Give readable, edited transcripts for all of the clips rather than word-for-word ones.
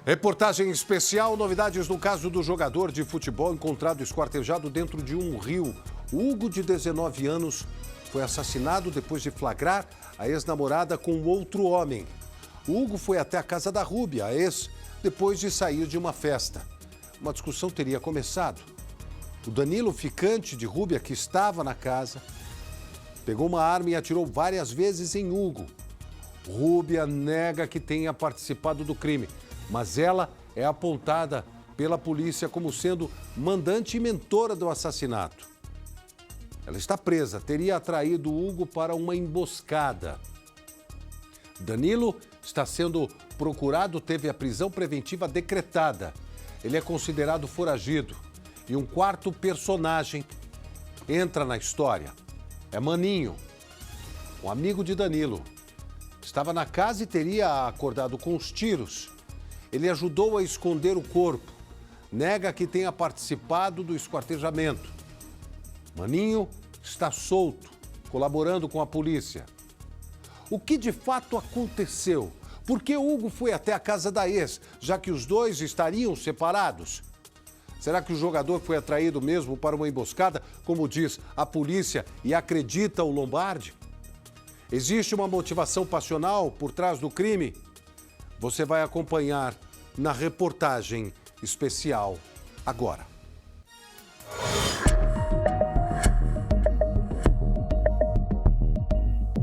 Reportagem especial, novidades no caso do jogador de futebol encontrado esquartejado dentro de um rio. Hugo, de 19 anos, foi assassinado depois de flagrar a ex-namorada com outro homem. Hugo foi até a casa da Rúbia, a ex, depois de sair de uma festa. Uma discussão teria começado. O Danilo, ficante de Rúbia, que estava na casa, pegou uma arma e atirou várias vezes em Hugo. Rúbia nega que tenha participado do crime, mas ela é apontada pela polícia como sendo mandante e mentora do assassinato. Ela está presa, teria atraído Hugo para uma emboscada. Danilo está sendo procurado, teve a prisão preventiva decretada. Ele é considerado foragido. E um quarto personagem entra na história. É Maninho, um amigo de Danilo. Estava na casa e teria acordado com os tiros. Ele ajudou a esconder o corpo. Nega que tenha participado do esquartejamento. Maninho está solto, colaborando com a polícia. O que de fato aconteceu? Por que Hugo foi até a casa da ex, já que os dois estariam separados? Será que o jogador foi atraído mesmo para uma emboscada, como diz a polícia e acredita o Lombardi? Existe uma motivação passional por trás do crime? Você vai acompanhar na reportagem especial agora.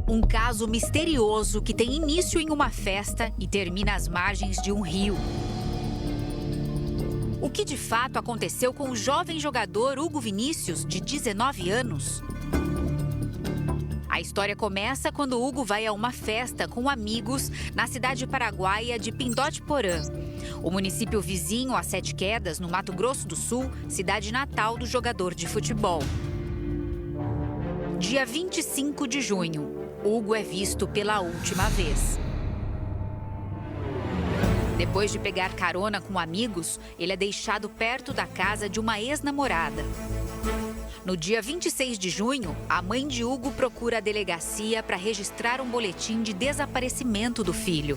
Um caso misterioso que tem início em uma festa e termina às margens de um rio. O que de fato aconteceu com o jovem jogador Hugo Vinícius, de 19 anos? A história começa quando Hugo vai a uma festa com amigos na cidade paraguaia de Pindó de Porã, o município vizinho a Sete Quedas, no Mato Grosso do Sul, cidade natal do jogador de futebol. Dia 25 de junho, Hugo é visto pela última vez. Depois de pegar carona com amigos, ele é deixado perto da casa de uma ex-namorada. No dia 26 de junho, a mãe de Hugo procura a delegacia para registrar um boletim de desaparecimento do filho.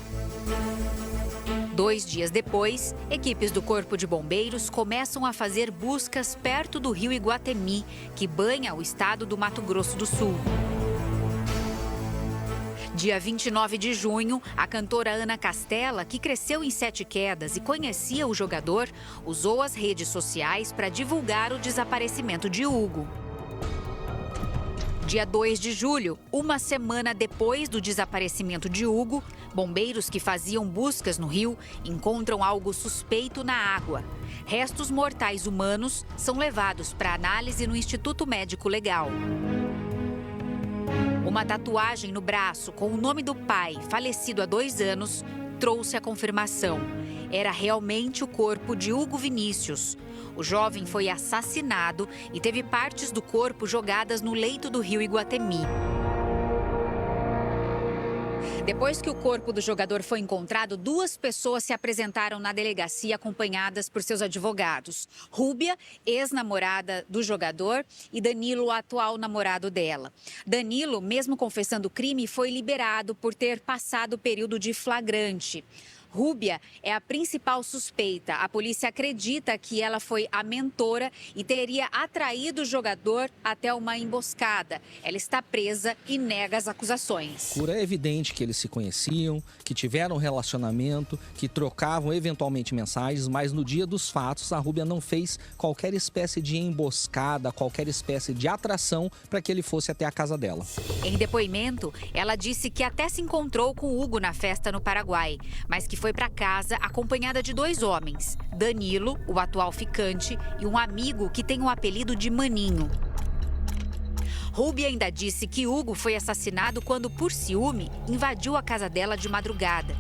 2 dias depois, equipes do Corpo de Bombeiros começam a fazer buscas perto do rio Iguatemi, que banha o estado do Mato Grosso do Sul. Dia 29 de junho, a cantora Ana Castela, que cresceu em Sete Quedas e conhecia o jogador, usou as redes sociais para divulgar o desaparecimento de Hugo. Dia 2 de julho, uma semana depois do desaparecimento de Hugo, bombeiros que faziam buscas no rio encontram algo suspeito na água. Restos mortais humanos são levados para análise no Instituto Médico Legal. Uma tatuagem no braço com o nome do pai, falecido há 2 anos, trouxe a confirmação. Era realmente o corpo de Hugo Vinícius. O jovem foi assassinado e teve partes do corpo jogadas no leito do rio Iguatemi. Depois que o corpo do jogador foi encontrado, 2 pessoas se apresentaram na delegacia acompanhadas por seus advogados. Rúbia, ex-namorada do jogador, e Danilo, o atual namorado dela. Danilo, mesmo confessando o crime, foi liberado por ter passado o período de flagrante. Rúbia é a principal suspeita. A polícia acredita que ela foi a mentora e teria atraído o jogador até uma emboscada. Ela está presa e nega as acusações. É evidente que eles se conheciam, que tiveram um relacionamento, que trocavam eventualmente mensagens, mas no dia dos fatos a Rúbia não fez qualquer espécie de emboscada, qualquer espécie de atração para que ele fosse até a casa dela. Em depoimento, ela disse que até se encontrou com o Hugo na festa no Paraguai, mas que foi para casa acompanhada de 2 homens, Danilo, o atual ficante, e um amigo que tem o apelido de Maninho. Rúbia ainda disse que Hugo foi assassinado quando, por ciúme, invadiu a casa dela de madrugada.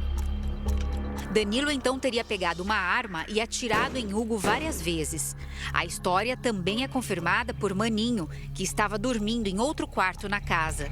Danilo então teria pegado uma arma e atirado em Hugo várias vezes. A história também é confirmada por Maninho, que estava dormindo em outro quarto na casa.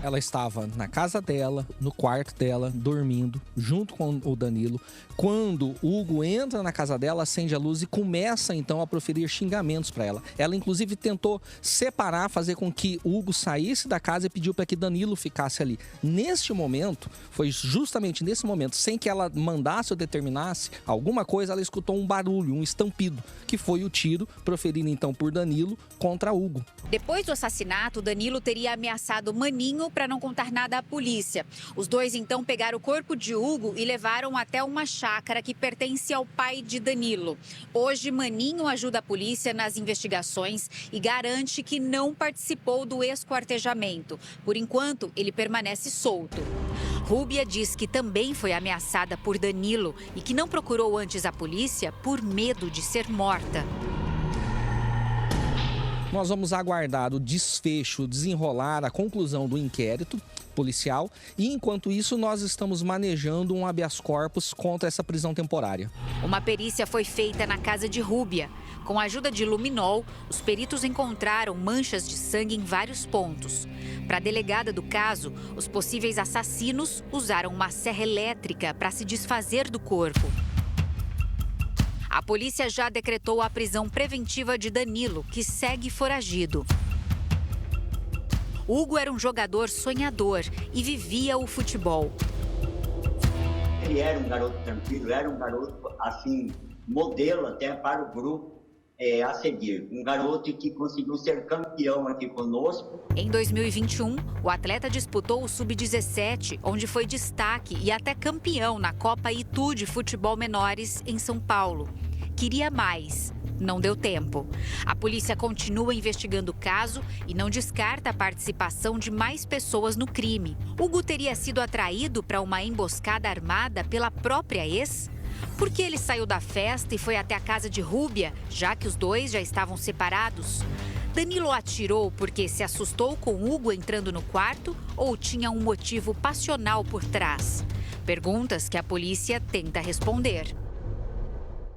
Ela estava na casa dela, no quarto dela, dormindo, junto com o Danilo. Quando o Hugo entra na casa dela, acende a luz e começa então a proferir xingamentos para ela. Ela inclusive tentou separar, fazer com que o Hugo saísse da casa e pediu para que Danilo ficasse ali. Neste momento, foi justamente nesse momento, sem que ela mandasse ou determinasse alguma coisa, ela escutou um barulho, um estampido, que foi o tiro proferido então por Danilo contra Hugo. Depois do assassinato, Danilo teria ameaçado Maninho para não contar nada à polícia. Os dois então pegaram o corpo de Hugo e levaram até uma chácara que pertence ao pai de Danilo. Hoje, Maninho ajuda a polícia nas investigações e garante que não participou do esquartejamento. Por enquanto, ele permanece solto. Rúbia diz que também foi ameaçada por Danilo e que não procurou antes a polícia por medo de ser morta. Nós vamos aguardar o desfecho, desenrolar a conclusão do inquérito policial e, enquanto isso, nós estamos manejando um habeas corpus contra essa prisão temporária. Uma perícia foi feita na casa de Rúbia. Com a ajuda de luminol, os peritos encontraram manchas de sangue em vários pontos. Para a delegada do caso, os possíveis assassinos usaram uma serra elétrica para se desfazer do corpo. A polícia já decretou a prisão preventiva de Danilo, que segue foragido. Hugo era um jogador sonhador e vivia o futebol. Ele era um garoto tranquilo, era um garoto, assim, modelo até para o grupo a seguir. Um garoto que conseguiu ser campeão aqui conosco. Em 2021, o atleta disputou o Sub-17, onde foi destaque e até campeão na Copa Itu de Futebol Menores em São Paulo. Queria mais. Não deu tempo. A polícia continua investigando o caso e não descarta a participação de mais pessoas no crime. Hugo teria sido atraído para uma emboscada armada pela própria ex? Por que ele saiu da festa e foi até a casa de Rúbia, já que os dois já estavam separados? Danilo atirou porque se assustou com Hugo entrando no quarto ou tinha um motivo passional por trás? Perguntas que a polícia tenta responder.